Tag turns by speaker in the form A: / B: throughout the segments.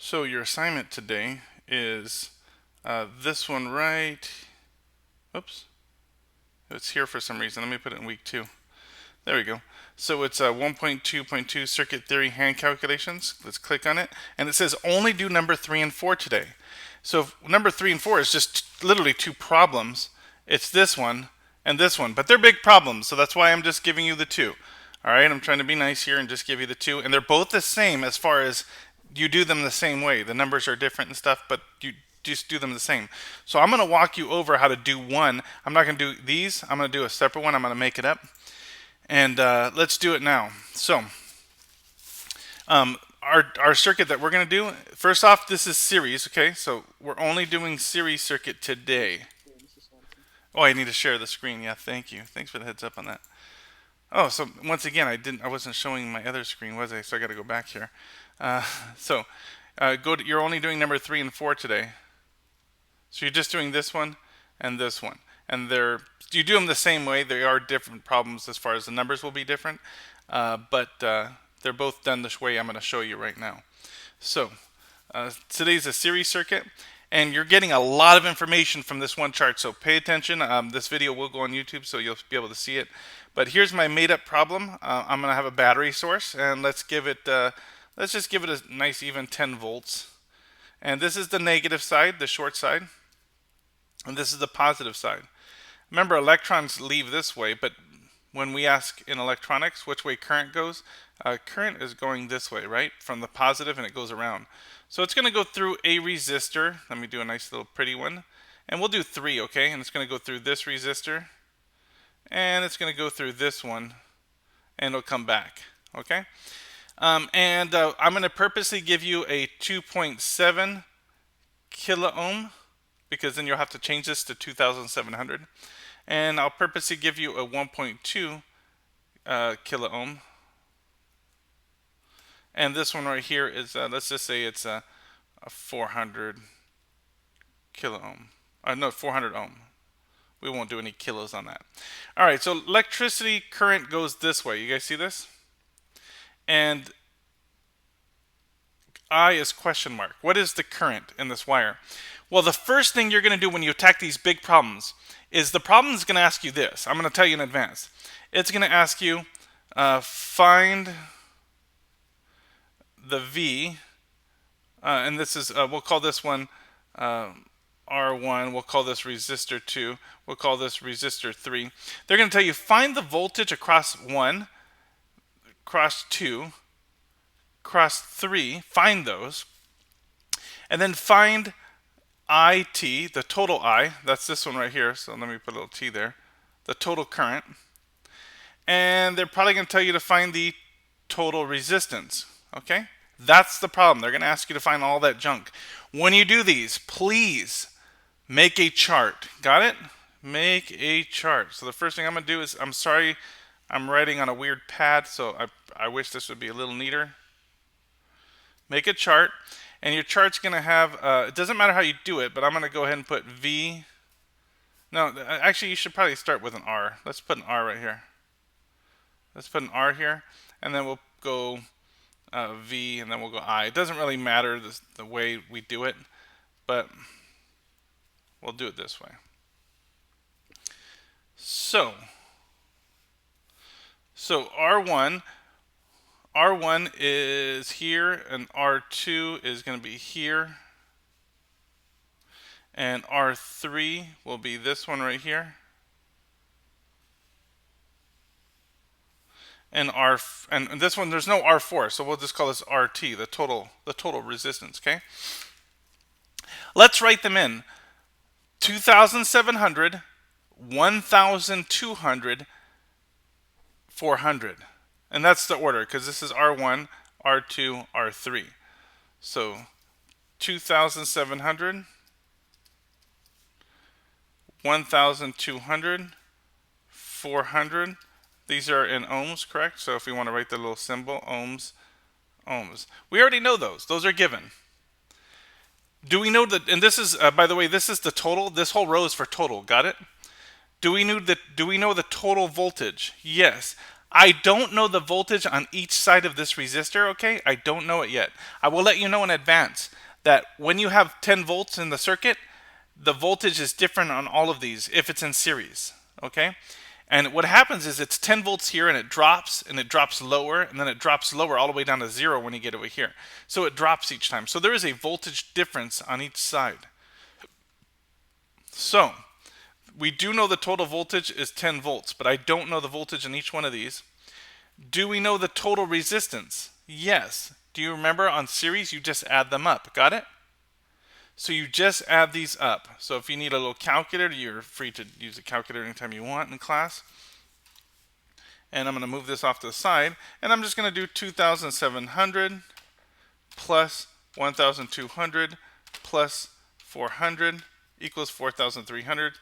A: So your assignment today is this one right. Oops, it's here for some reason. Let me put it in week 2. There we go. So it's 1.2.2 circuit theory hand calculations. Let's click on it. And it says only do number 3 and 4 today. So if number 3 and 4 is just literally 2 problems. It's this one and this one. But they're big problems, so that's why I'm just giving you the 2. Alright, I'm trying to be nice here and just give you the 2. And they're both the same as far as you do them the same way. The numbers are different and stuff, but you just do them the same. So I'm going to walk you over how to do one. I'm not going to do these. I'm going to do a separate one. I'm going to make it up. And let's do it now. So our circuit that we're going to do, first off, this is series, okay? So we're only doing series circuit today. Oh, I need to share the screen. Yeah, thank you. Thanks for the heads up on that. Oh, so once again, I wasn't showing my other screen, was I? So I got to go back here. You're only doing number 3 and 4 today. So you're just doing this one and this one. And you do them the same way. They are different problems as far as the numbers will be different, but they're both done this way I'm going to show you right now. So today's a series circuit, and you're getting a lot of information from this one chart, so pay attention. This video will go on YouTube, so you'll be able to see it. But here's my made-up problem. I'm going to have a battery source, and let's just give it a nice even 10 volts. And this is the negative side, the short side, and this is the positive side. Remember, electrons leave this way, but when we ask in electronics which way current goes, current is going this way, right? From the positive, and it goes around. So it's going to go through a resistor. Let me do a nice little pretty one. And we'll do 3, okay? And it's going to go through this resistor. And it's going to go through this one. And it'll come back, okay? I'm going to purposely give you a 2.7 kilo ohm, because then you'll have to change this to 2,700. And I'll purposely give you a 1.2 kilo ohm. And this one right here is, let's just say it's a 400 kilo ohm. No, 400 ohm. We won't do any kilos on that. All right, so electricity current goes this way. You guys see this? And I is question mark. What is the current in this wire? Well, the first thing you're going to do when you attack these big problems is the problem is going to ask you this. I'm going to tell you in advance. It's going to ask you, find the V, and this is, we'll call this one R1, we'll call this resistor 2, we'll call this resistor 3. They're going to tell you, find the voltage across 1, across 2, across 3, find those, and then find IT, the total I, that's this one right here, so let me put a little T there, the total current, and they're probably going to tell you to find the total resistance, okay? That's the problem. They're going to ask you to find all that junk. When you do these, please make a chart. Got it? Make a chart. So the first thing I'm going to do is, I'm sorry, I'm writing on a weird pad, so I wish this would be a little neater. Make a chart, and your chart's going to have, it doesn't matter how you do it, but I'm going to go ahead and put V. No, actually you should probably start with an R. Let's put an R right here. Let's put an R here, and then we'll go V, and then we'll go I. It doesn't really matter the way we do it, but we'll do it this way. So R1 is here, and R2 is going to be here, and R3 will be this one right here, and and this one there's no R4, so we'll just call this RT, the total resistance. Okay, let's write them in: 2,700, 1,200, 400, and that's the order because this is R1, R2, R3. So 2,700, 1,200, 400. These are in ohms, correct? So if we want to write the little symbol, ohms. We already know those. Those are given. Do we know that, and this is, by the way, this is the total. This whole row is for total. Got it? Do we know the total voltage? Yes. I don't know the voltage on each side of this resistor, okay? I don't know it yet. I will let you know in advance that when you have 10 volts in the circuit, the voltage is different on all of these if it's in series, okay? And what happens is it's 10 volts here and it drops lower and then it drops lower all the way down to 0 when you get over here. So it drops each time. So there is a voltage difference on each side. So we do know the total voltage is 10 volts, but I don't know the voltage in each one of these. Do we know the total resistance? Yes. Do you remember on series you just add them up? Got it? So you just add these up. So if you need a little calculator, you're free to use a calculator anytime you want in class. And I'm going to move this off to the side. And I'm just going to do 2,700 plus 1,200 plus 400 equals 4,300.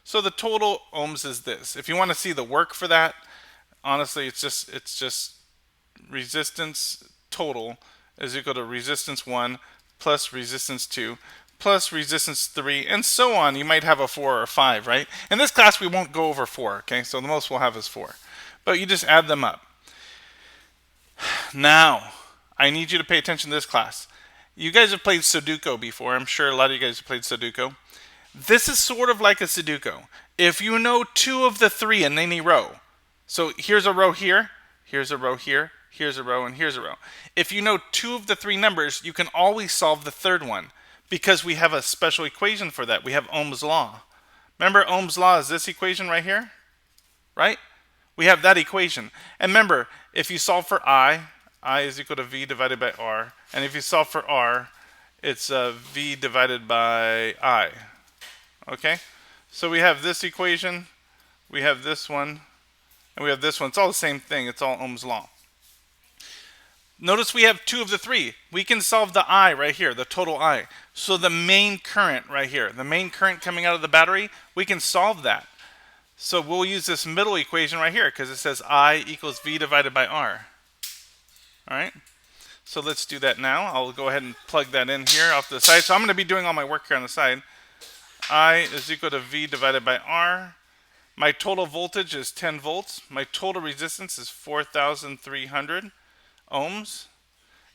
A: So the total ohms is this. If you want to see the work for that, honestly, it's just resistance total is equal to resistance 1 plus resistance 2 plus resistance 3, and so on. You might have a 4 or a 5, right? In this class, we won't go over 4, okay? So the most we'll have is 4. But you just add them up. Now, I need you to pay attention to this class. You guys have played Sudoku before. I'm sure a lot of you guys have played Sudoku. This is sort of like a Sudoku. If you know 2 of the 3 in any row, so here's a row here, here's a row here, here's a row, and here's a row. If you know 2 of the 3 numbers, you can always solve the third one because we have a special equation for that. We have Ohm's law. Remember, Ohm's law is this equation right here, right? We have that equation. And remember, if you solve for I is equal to V divided by R. And if you solve for R, it's V divided by I. Okay? So we have this equation, we have this one, and we have this one. It's all the same thing. It's all Ohm's law. Notice we have 2 of the 3. We can solve the I right here, the total I. So the main current right here, the main current coming out of the battery, we can solve that. So we'll use this middle equation right here because it says I equals V divided by R. All right? So let's do that now. I'll go ahead and plug that in here off to the side. So I'm going to be doing all my work here on the side. I is equal to V divided by R. My total voltage is 10 volts. My total resistance is 4,300 ohms.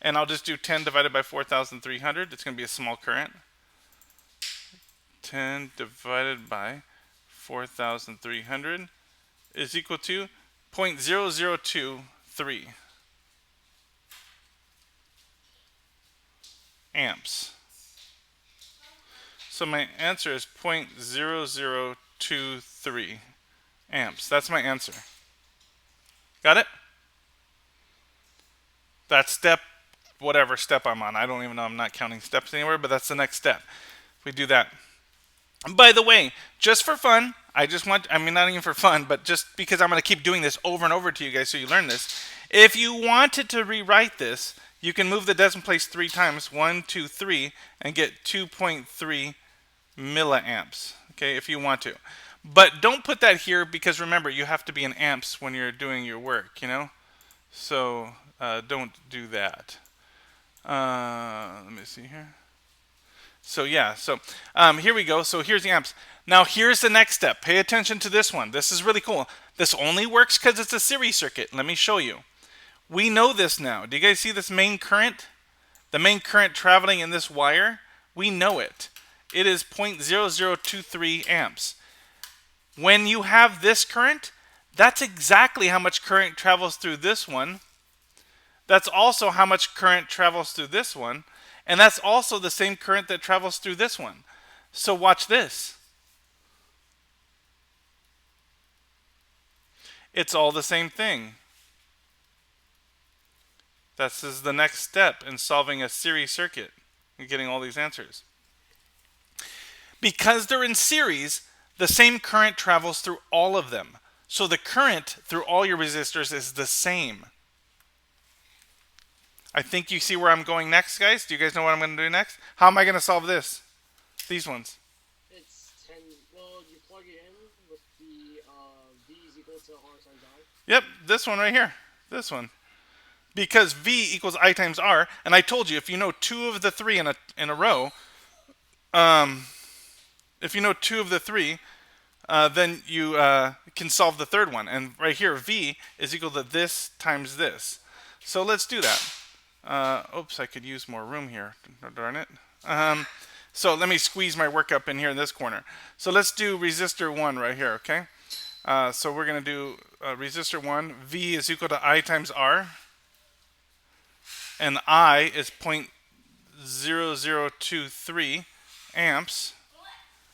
A: And I'll just do 10 divided by 4,300. It's going to be a small current. 10 divided by 4,300 is equal to 0.0023 amps. So my answer is 0.0023 amps. That's my answer. Got it? That's step, whatever step I'm on. I don't even know. I'm not counting steps anywhere, but that's the next step. We do that. And by the way, just for fun, not even for fun, but just because I'm going to keep doing this over and over to you guys so you learn this. If you wanted to rewrite this, you can move the decimal place 3 times, 1, 2, 3, and get 2.3 milliamps, okay, if you want to. But don't put that here because remember, you have to be in amps when you're doing your work, you know? So don't do that. Let me see here. So yeah, so here we go. So here's the amps. Now here's the next step. Pay attention to this one. This is really cool. This only works because it's a series circuit. Let me show you. We know this now. Do you guys see this main current? The main current traveling in this wire? We know it. It is 0.0023 amps. When you have this current, that's exactly how much current travels through this one. That's also how much current travels through this one. And that's also the same current that travels through this one. So watch this. It's all the same thing. This is the next step in solving a series circuit and getting all these answers. Because they're in series, the same current travels through all of them. So the current through all your resistors is the same. I think you see where I'm going next, guys. Do you guys know what I'm going to do next? How am I going to solve this? These ones.
B: It's 10. Well, you plug it in with the V is equal to R times I.
A: Yep, this one right here. This one. Because V equals I times R, and I told you if you know 2 of the 3 in a row, if you know 2 of the 3, then you can solve the third one. And right here, V is equal to this times this. So let's do that. Oops, I could use more room here. Darn it. So let me squeeze my work up in here in this corner. So let's do resistor 1 right here, okay? So we're going to do resistor 1. V is equal to I times R. And I is 0.0023 amps.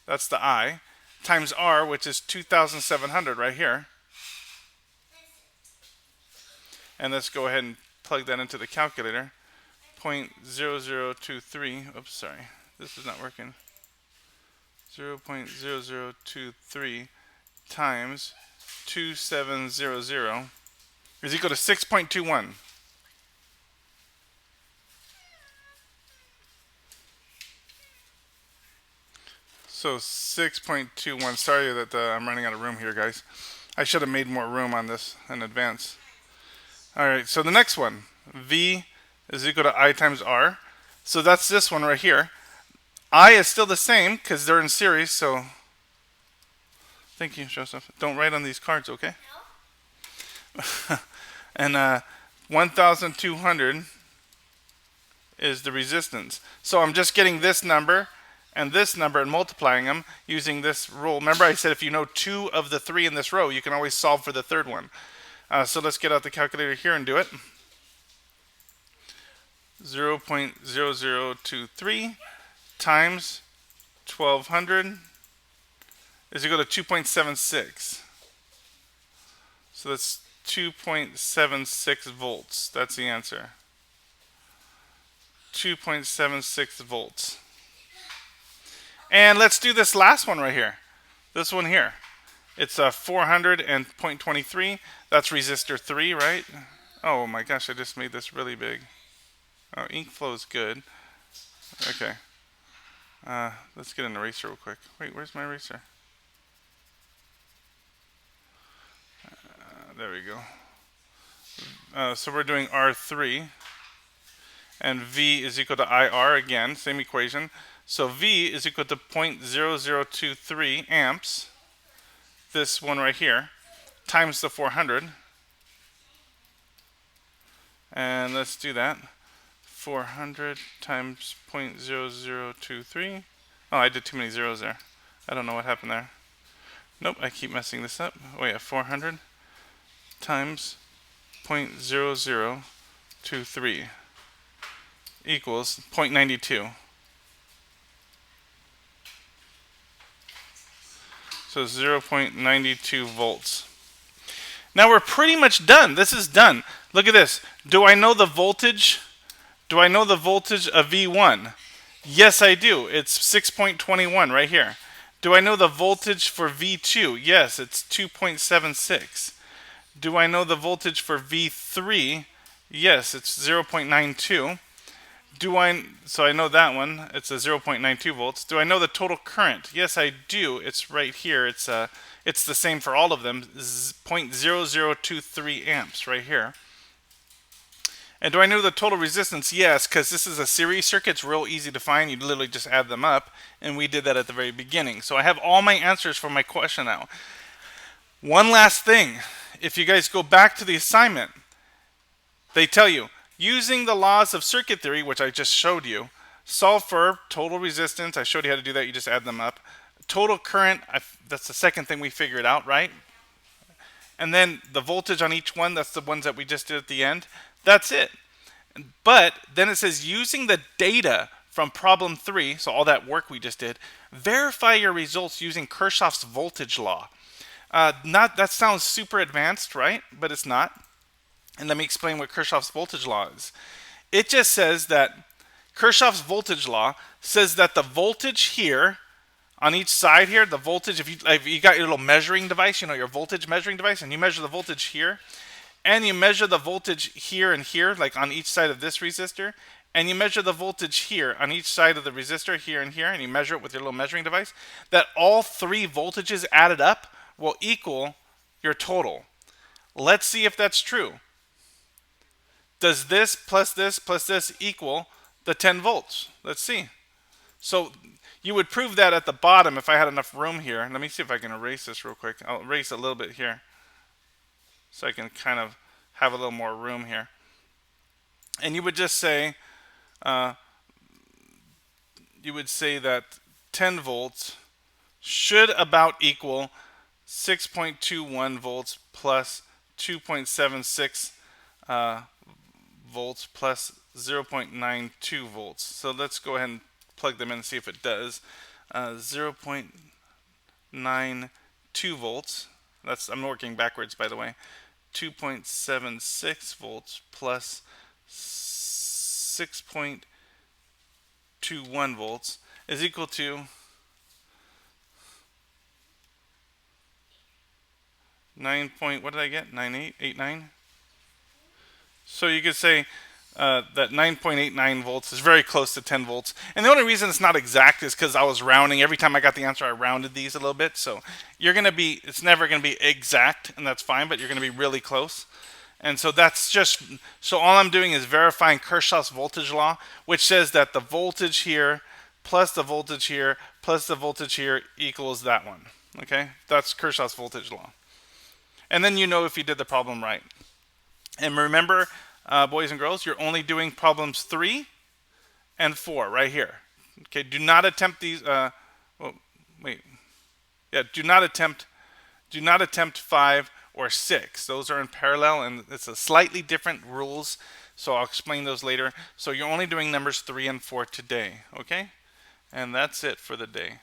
A: That's the I. Times R, which is 2,700 right here. And let's go ahead and plug that into the calculator. 0.0023. Oops, sorry. This is not working. 0.0023 times 2700 is equal to 6.21. So 6.21. Sorry that I'm running out of room here, guys. I should have made more room on this in advance. All right, so the next one, V is equal to I times R. So that's this one right here. I is still the same because they're in series, so thank you, Joseph. Don't write on these cards, okay? No. And 1,200 is the resistance. So I'm just getting this number and multiplying them using this rule. Remember I said if you know 2 of the 3 in this row, you can always solve for the third one. So let's get out the calculator here and do it. 0.0023 times 1200 is equal to 2.76. So that's 2.76 volts. That's the answer. 2.76 volts. And let's do this last one right here. This one here. It's 400 and 0.23. That's resistor 3, right? Oh my gosh, I just made this really big. Oh, ink flow is good. Okay. Let's get an eraser real quick. Wait, where's my eraser? There we go. So we're doing R3. And V is equal to IR again, same equation. So V is equal to 0.0023 amps. This one right here, times the 400. And let's do that. 400 times 0.0023. Oh, I did too many zeros there. I don't know what happened there. Nope, I keep messing this up. Oh yeah, 400 times 0.0023 equals 0.92. So 0.92 volts. Now we're pretty much done. This is done. Look at this. Do I know the voltage? Do I know the voltage of V1? Yes, I do. It's 6.21 right here. Do I know the voltage for V2? Yes, it's 2.76. Do I know the voltage for V3? Yes, it's 0.92. So I know that one. It's a 0.92 volts. Do I know the total current? Yes, I do. It's right here. It's the same for all of them. 0.0023 amps right here. And do I know the total resistance? Yes, because this is a series circuit. It's real easy to find. You literally just add them up, and we did that at the very beginning. So I have all my answers for my question now. One last thing. If you guys go back to the assignment, they tell you, using the laws of circuit theory, which I just showed you, solve for total resistance. I showed you how to do that. You just add them up. Total current, that's the second thing we figured out, right? And then the voltage on each one, that's the ones that we just did at the end. That's it. But then it says, using the data from problem 3, so all that work we just did, verify your results using Kirchhoff's voltage law. That sounds super advanced, right? But it's not. And let me explain what Kirchhoff's voltage law is. It just says that Kirchhoff's voltage law says that the voltage here on each side here, the voltage, if you got your little measuring device, your voltage measuring device, and you measure the voltage here, and you measure the voltage here and here, like on each side of this resistor, and you measure the voltage here on each side of the resistor, here and here, and you measure it with your little measuring device, that all 3 voltages added up will equal your total. Let's see if that's true. Does this plus this equal the 10 volts? Let's see. So you would prove that at the bottom if I had enough room here. Let me see if I can erase this real quick. I'll erase a little bit here so I can kind of have a little more room here. And you would just say, uh, that 10 volts should about equal 6.21 volts plus 2.76 uh, volts plus 0.92 volts. So let's go ahead and plug them in and see if it does. 0.92 volts. I'm working backwards, by the way. 2.76 volts plus 6.21 volts is equal to 9 point, what did I get? 9889. So you could say that 9.89 volts is very close to 10 volts. And the only reason it's not exact is because I was rounding. Every time I got the answer, I rounded these a little bit. So it's never going to be exact, and that's fine, but you're going to be really close. And so so all I'm doing is verifying Kershaw's voltage law, which says that the voltage here plus the voltage here plus the voltage here equals that one. Okay? That's Kershaw's voltage law. And then you know if you did the problem right. And remember, boys and girls, you're only doing problems 3 and 4 right here. Okay, do not attempt these. Wait, yeah, do not attempt 5 or 6. Those are in parallel, and it's a slightly different rules. So I'll explain those later. So you're only doing numbers 3 and 4 today. Okay, and that's it for the day.